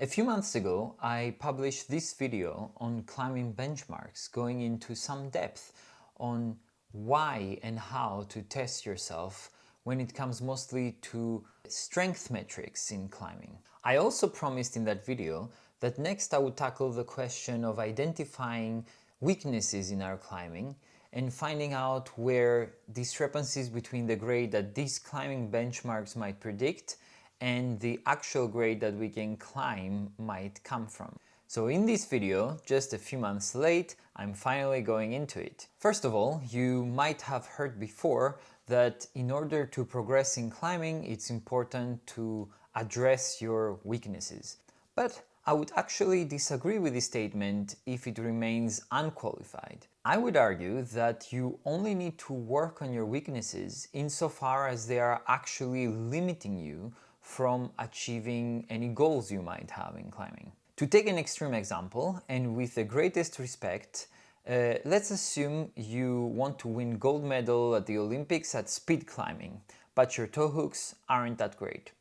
A few months ago, I published this video on climbing benchmarks, going into some depth on why and how to test yourself when it comes mostly to strength metrics in climbing. I also promised in that video that next I would tackle the question of identifying weaknesses in our climbing and finding out where discrepancies between the grade that these climbing benchmarks might predict and the actual grade that we can climb might come from. So in this video, just a few months late, I'm finally going into it. First of all, you might have heard before that in order to progress in climbing, it's important to address your weaknesses. But I would actually disagree with this statement if it remains unqualified. I would argue that you only need to work on your weaknesses insofar as they are actually limiting you from achieving any goals you might have in climbing. To take an extreme example, and with the greatest respect, let's assume you want to win gold medal at the Olympics at speed climbing, but your toe hooks aren't that great.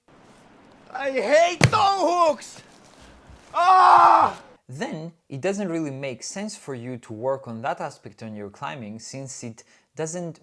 I hate toe hooks! Ah! Then it doesn't really make sense for you to work on that aspect on your climbing, since it doesn't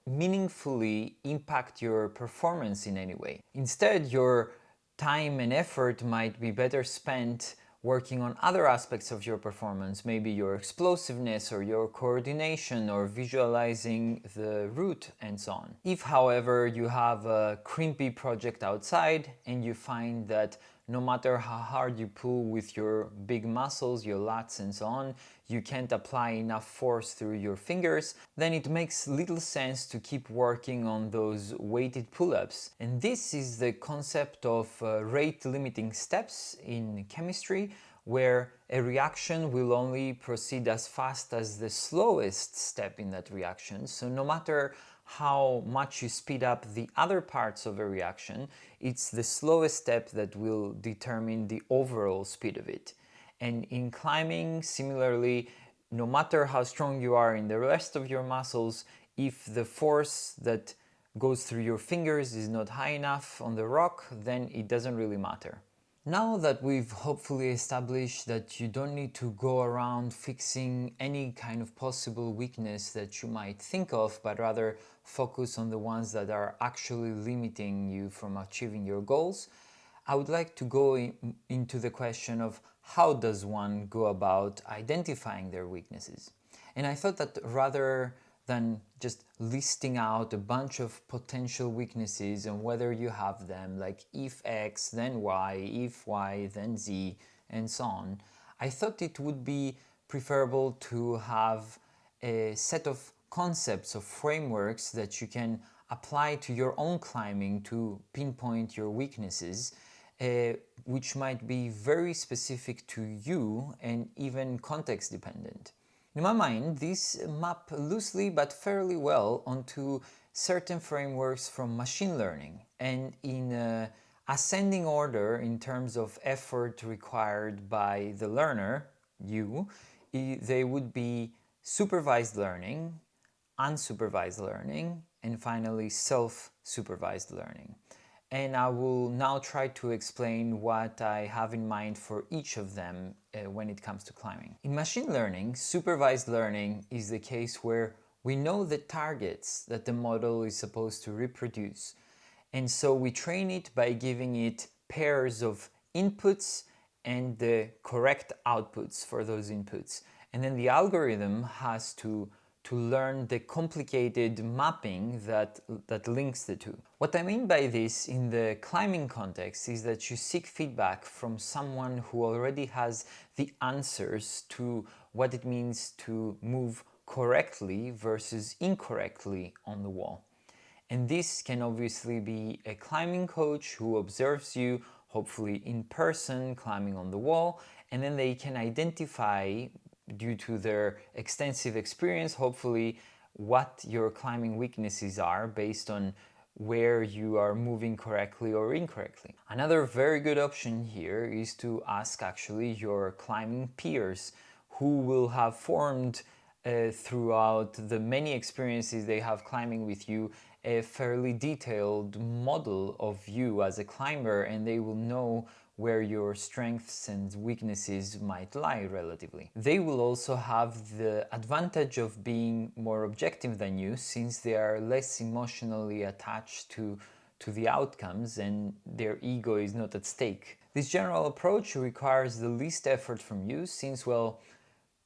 meaningfully impact your performance in any way. Instead, your time and effort might be better spent working on other aspects of your performance, maybe your explosiveness or your coordination or visualizing the route and so on. If, however, you have a crimpy project outside and you find that no matter how hard you pull with your big muscles, your lats and so on, you can't apply enough force through your fingers, then it makes little sense to keep working on those weighted pull-ups. And this is the concept of rate limiting steps in chemistry, where a reaction will only proceed as fast as the slowest step in that reaction. So no matter how much you speed up the other parts of a reaction, it's the slowest step that will determine the overall speed of it. And in climbing, similarly, no matter how strong you are in the rest of your muscles, if the force that goes through your fingers is not high enough on the rock, then it doesn't really matter. Now that we've hopefully established that you don't need to go around fixing any kind of possible weakness that you might think of, but rather focus on the ones that are actually limiting you from achieving your goals, I would like to go into the question of how does one go about identifying their weaknesses. And I thought that rather than just listing out a bunch of potential weaknesses and whether you have them, like if X then Y, if Y then Z, and so on, I thought it would be preferable to have a set of concepts, of frameworks that you can apply to your own climbing to pinpoint your weaknesses, which might be very specific to you and even context dependent. In my mind, these map loosely but fairly well onto certain frameworks from machine learning, and in ascending order in terms of effort required by the learner, you, they would be supervised learning, unsupervised learning, and finally self-supervised learning. And I will now try to explain what I have in mind for each of them when it comes to climbing. In machine learning, supervised learning is the case where we know the targets that the model is supposed to reproduce. And so we train it by giving it pairs of inputs and the correct outputs for those inputs. And then the algorithm has to learn the complicated mapping that links the two. What I mean by this in the climbing context is that you seek feedback from someone who already has the answers to what it means to move correctly versus incorrectly on the wall. And this can obviously be a climbing coach who observes you, hopefully in person, climbing on the wall, and then they can identify, due to their extensive experience, hopefully, what your climbing weaknesses are based on where you are moving correctly or incorrectly. Another very good option here is to ask actually your climbing peers, who will have formed throughout the many experiences they have climbing with you a fairly detailed model of you as a climber, and they will know where your strengths and weaknesses might lie relatively. They will also have the advantage of being more objective than you, since they are less emotionally attached to the outcomes and their ego is not at stake. This general approach requires the least effort from you, since, well,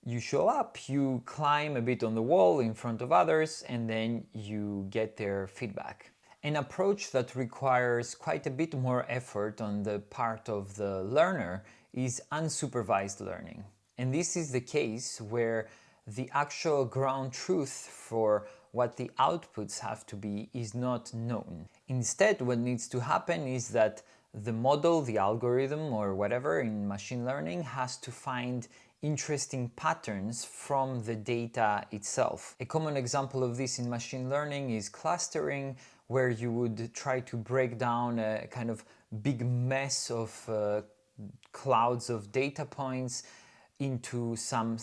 you show up, you climb a bit on the wall in front of others, and then you get their feedback. An approach that requires quite a bit more effort on the part of the learner is unsupervised learning. And this is the case where the actual ground truth for what the outputs have to be is not known. Instead, what needs to happen is that the model, the algorithm, or whatever in machine learning has to find interesting patterns from the data itself. A common example of this in machine learning is clustering, where you would try to break down a kind of big mess of clouds of data points into some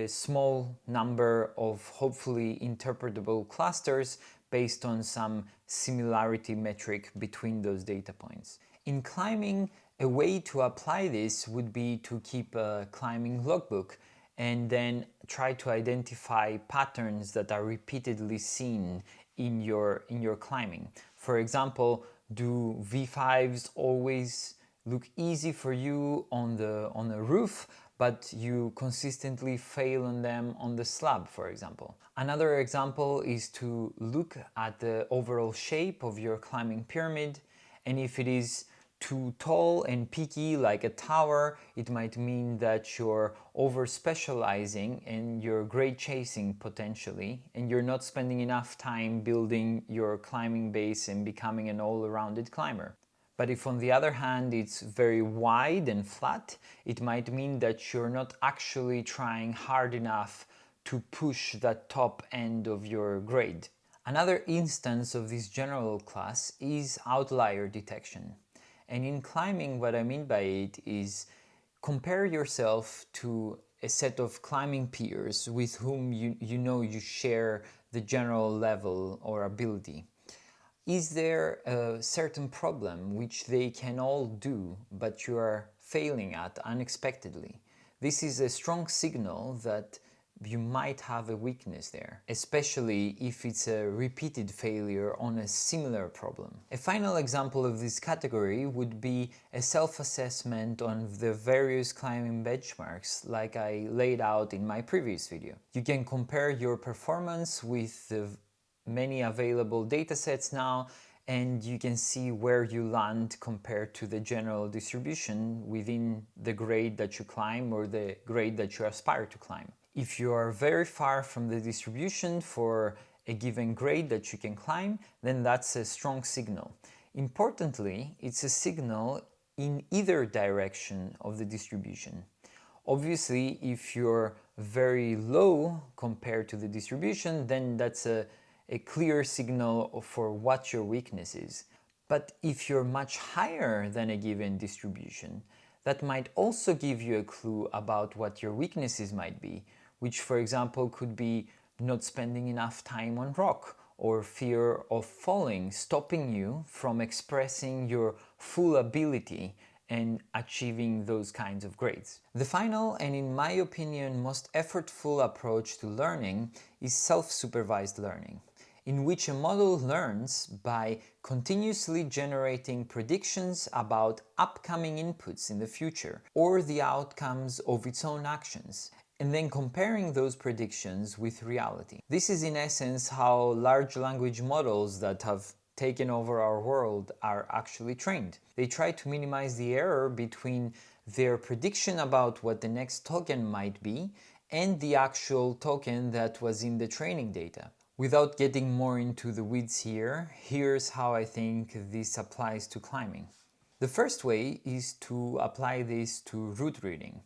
small number of hopefully interpretable clusters based on some similarity metric between those data points. In climbing, a way to apply this would be to keep a climbing logbook and then try to identify patterns that are repeatedly seen in your climbing. For example, do V5s always look easy for you on a roof, but you consistently fail on them on the slab, for example? Another example is to look at the overall shape of your climbing pyramid, and if it is too tall and peaky like a tower, it might mean that you're over specializing and you're grade chasing potentially, and you're not spending enough time building your climbing base and becoming an all-rounded climber. But if on the other hand it's very wide and flat, it might mean that you're not actually trying hard enough to push that top end of your grade. Another instance of this general class is outlier detection. And in climbing, what I mean by it is compare yourself to a set of climbing peers with whom you know you share the general level or ability. Is there a certain problem which they can all do, but you are failing at unexpectedly? This is a strong signal that you might have a weakness there, especially if it's a repeated failure on a similar problem. A final example of this category would be a self-assessment on the various climbing benchmarks like I laid out in my previous video. You can compare your performance with the many available datasets now, and you can see where you land compared to the general distribution within the grade that you climb or the grade that you aspire to climb. If you are very far from the distribution for a given grade that you can climb, then that's a strong signal. Importantly, it's a signal in either direction of the distribution. Obviously, if you're very low compared to the distribution, then that's a clear signal for what your weakness is. But if you're much higher than a given distribution, that might also give you a clue about what your weaknesses might be, which, for example, could be not spending enough time on rock, or fear of falling, stopping you from expressing your full ability and achieving those kinds of grades. The final, and in my opinion most effortful approach to learning is self-supervised learning, in which a model learns by continuously generating predictions about upcoming inputs in the future or the outcomes of its own actions, and then comparing those predictions with reality. This is in essence how large language models that have taken over our world are actually trained. They try to minimize the error between their prediction about what the next token might be and the actual token that was in the training data. Without getting more into the weeds here, here's how I think this applies to climbing. The first way is to apply this to route reading.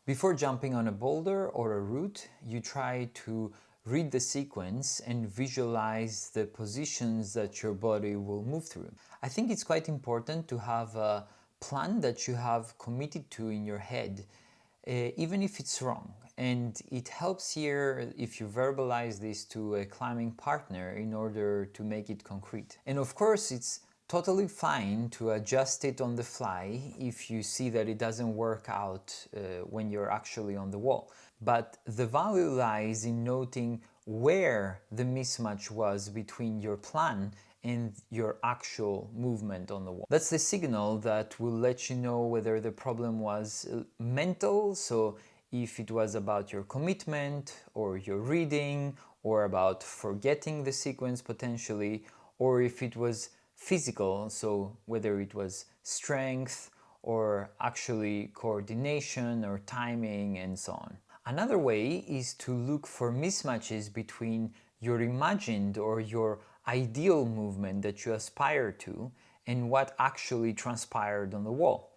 Before jumping on a boulder or a route, you try to read the sequence and visualize the positions that your body will move through. I think it's quite important to have a plan that you have committed to in your head, even if it's wrong. And it helps here if you verbalize this to a climbing partner in order to make it concrete. And of course, it's totally fine to adjust it on the fly if you see that it doesn't work out when you're actually on the wall. But the value lies in noting where the mismatch was between your plan and your actual movement on the wall. That's the signal that will let you know whether the problem was mental, so if it was about your commitment or your reading or about forgetting the sequence potentially, or if it was physical, so whether it was strength or actually coordination or timing and so on. Another way is to look for mismatches between your imagined or your ideal movement that you aspire to and what actually transpired on the wall.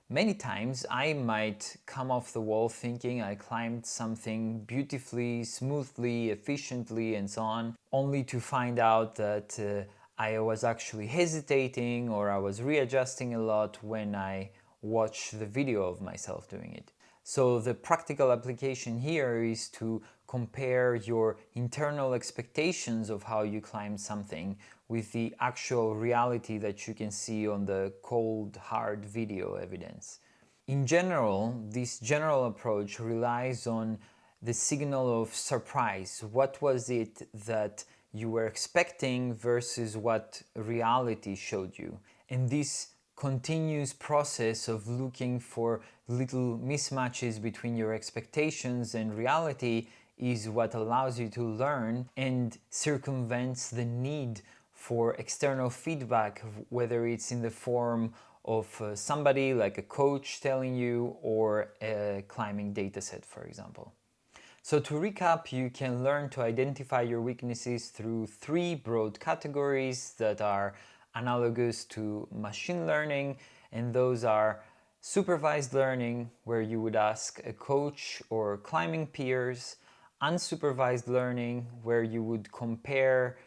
Many times I might come off the wall thinking I climbed something beautifully, smoothly, efficiently and so on, only to find out that I was actually hesitating or I was readjusting a lot when I watched the video of myself doing it. So the practical application here is to compare your internal expectations of how you climb something with the actual reality that you can see on the cold, hard video evidence. In general, this general approach relies on the signal of surprise. What was it that you were expecting versus what reality showed you? And this continuous process of looking for little mismatches between your expectations and reality is what allows you to learn and circumvents the need for external feedback, whether it's in the form of somebody like a coach telling you or a climbing dataset, for example. So to recap, you can learn to identify your weaknesses through 3 broad categories that are analogous to machine learning, and those are supervised learning, where you would ask a coach or climbing peers, unsupervised learning, where you would compare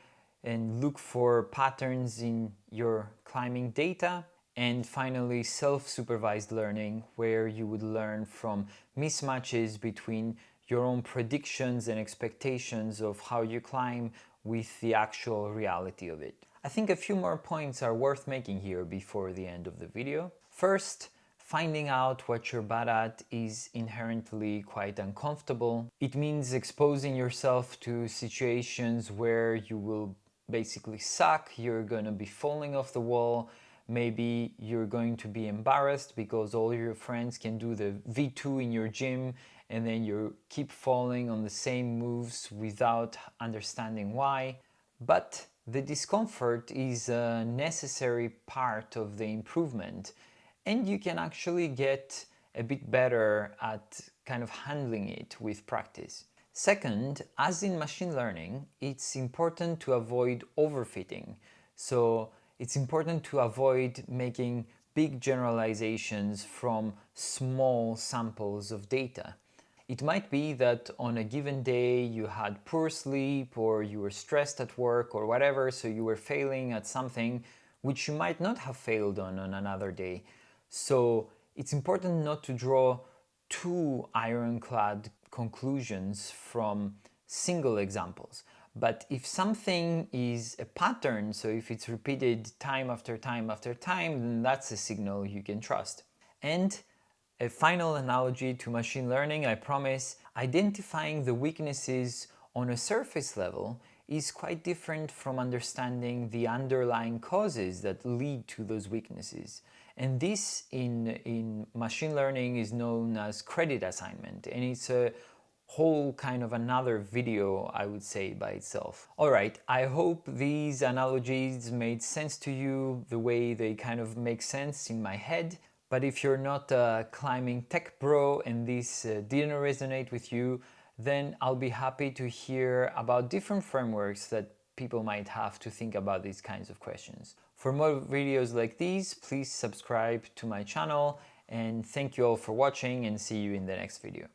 and look for patterns in your climbing data, and finally self-supervised learning, where you would learn from mismatches between your own predictions and expectations of how you climb with the actual reality of it. I think a few more points are worth making here before the end of the video. First, finding out what you're bad at is inherently quite uncomfortable. It means exposing yourself to situations where you will basically suck, you're going to be falling off the wall, maybe you're going to be embarrassed because all your friends can do the V2 in your gym and then you keep falling on the same moves without understanding why. But the discomfort is a necessary part of the improvement, and you can actually get a bit better at kind of handling it with practice. Second, as in machine learning, it's important to avoid overfitting. So it's important to avoid making big generalizations from small samples of data. It might be that on a given day you had poor sleep or you were stressed at work or whatever, so you were failing at something which you might not have failed on another day. So it's important not to draw too ironclad conclusions from single examples. But if something is a pattern, so if it's repeated time after time after time, then that's a signal you can trust. And a final analogy to machine learning, I promise, identifying the weaknesses on a surface level is quite different from understanding the underlying causes that lead to those weaknesses. And this in machine learning is known as credit assignment, and it's a whole kind of another video, I would say, by itself. Alright, I hope these analogies made sense to you the way they kind of make sense in my head. But if you're not a climbing tech bro and this didn't resonate with you, then I'll be happy to hear about different frameworks that people might have to think about these kinds of questions. For more videos like these, please subscribe to my channel, and thank you all for watching, and see you in the next video.